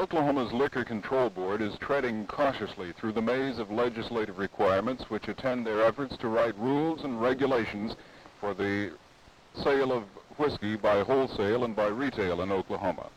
Oklahoma's Liquor Control Board is treading cautiously through the maze of legislative requirements which attend their efforts to write rules and regulations for the sale of whiskey by wholesale and by retail in Oklahoma.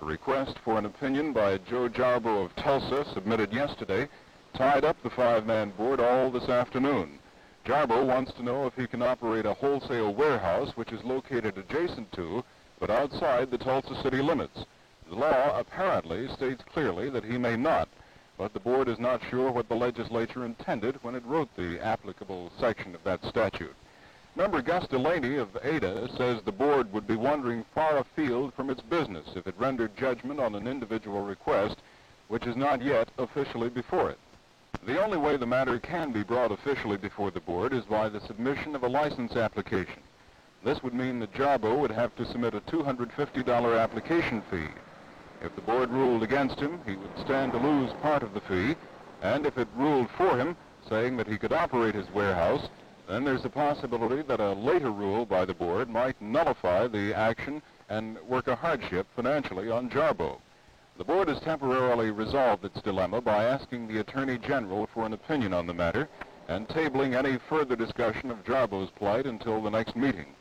A request for an opinion by Joe Jarbo of Tulsa, submitted yesterday, tied up the five-man board all this afternoon. Jarbo wants to know if he can operate a wholesale warehouse which is located adjacent to, but outside the Tulsa city limits. The law apparently states clearly that he may not, but the board is not sure what the legislature intended when it wrote the applicable section of that statute. Member Gus Delaney of Ada says the board would be wandering far afield from its business if it rendered judgment on an individual request which is not yet officially before it. The only way the matter can be brought officially before the board is by the submission of a license application. This would mean that Jarbo would have to submit a $250 application fee. If the board ruled against him, he would stand to lose part of the fee, and if it ruled for him, saying that he could operate his warehouse, then there's a possibility that a later rule by the board might nullify the action and work a hardship financially on Jarbo. The board has temporarily resolved its dilemma by asking the Attorney General for an opinion on the matter and tabling any further discussion of Jarbo's plight until the next meeting.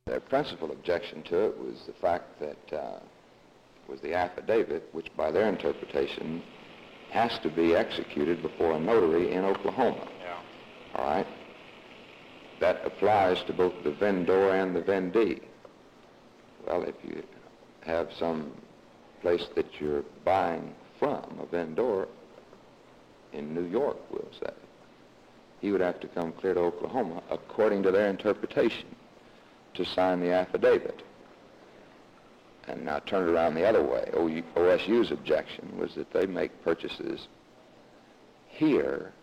Their principal objection to it was the fact that was the affidavit, which by their interpretation has to be executed before a notary in Oklahoma. Yeah. All right? That applies to both the vendor and the vendee. Well, if you have some place that you're buying from, a vendor in New York, we'll say, he would have to come clear to Oklahoma, according to their interpretation, to sign the affidavit. And now turn it around the other way. OSU's objection was that they make purchases here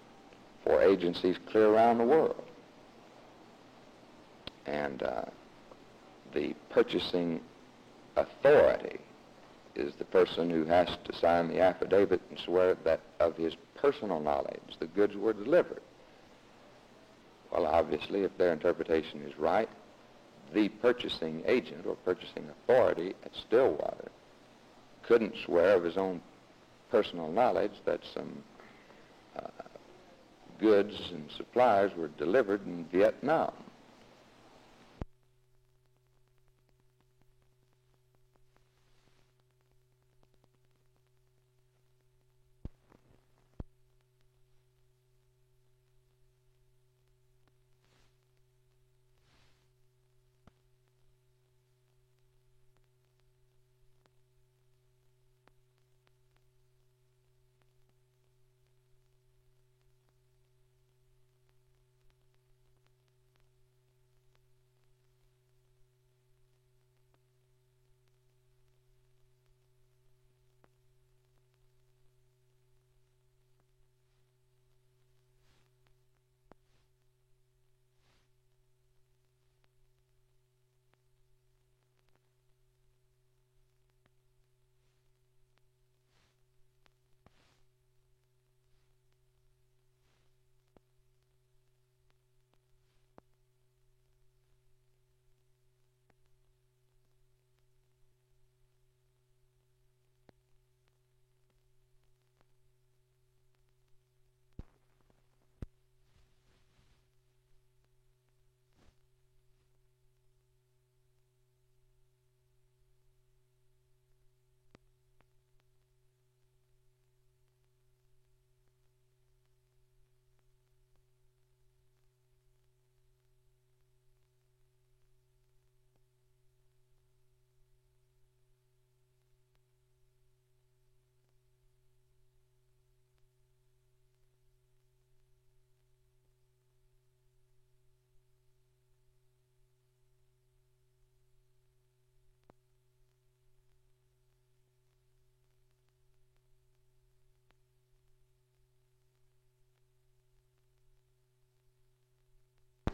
for agencies clear around the world. And the purchasing authority is the person who has to sign the affidavit and swear that of his personal knowledge the goods were delivered. Well, obviously, if their interpretation is right, the purchasing agent or purchasing authority at Stillwater couldn't swear of his own personal knowledge that some goods and supplies were delivered in Vietnam.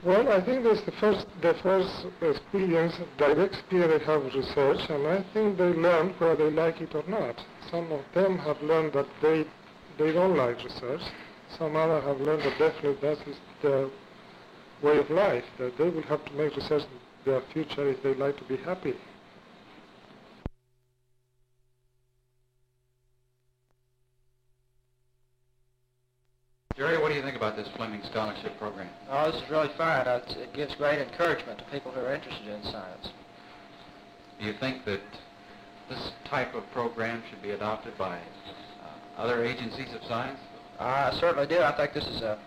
Well, I think that's the first experience, direct experience they have with research, and I think they learn whether they like it or not. Some of them have learned that they don't like research. Some others have learned that definitely that is their way of life, that they will have to make research in their future if they like to be happy. Jerry, what do you think about this Fleming Scholarship Program? Oh, this is really fine. It gives great encouragement to people who are interested in science. Do you think that this type of program should be adopted by other agencies of science? I certainly do. I think this is a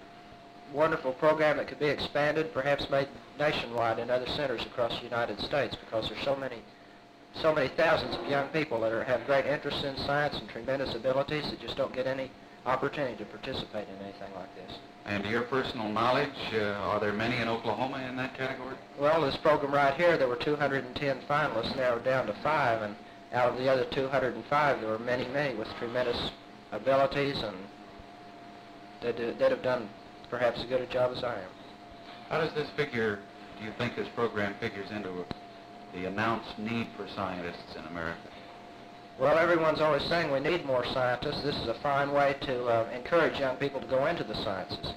wonderful program that could be expanded, perhaps made nationwide in other centers across the United States, because there's so many thousands of young people that have great interest in science and tremendous abilities that just don't get any opportunity to participate in anything like this. And to your personal knowledge, are there many in Oklahoma in that category? Well, this program right here, there were 210 finalists, narrowed down to 5, and out of the other 205, there were many with tremendous abilities and that have done perhaps as good a job as I am. How does this figure, do you think this program figures into the announced need for scientists in America? Well, everyone's always saying we need more scientists. This is a fine way to encourage young people to go into the sciences.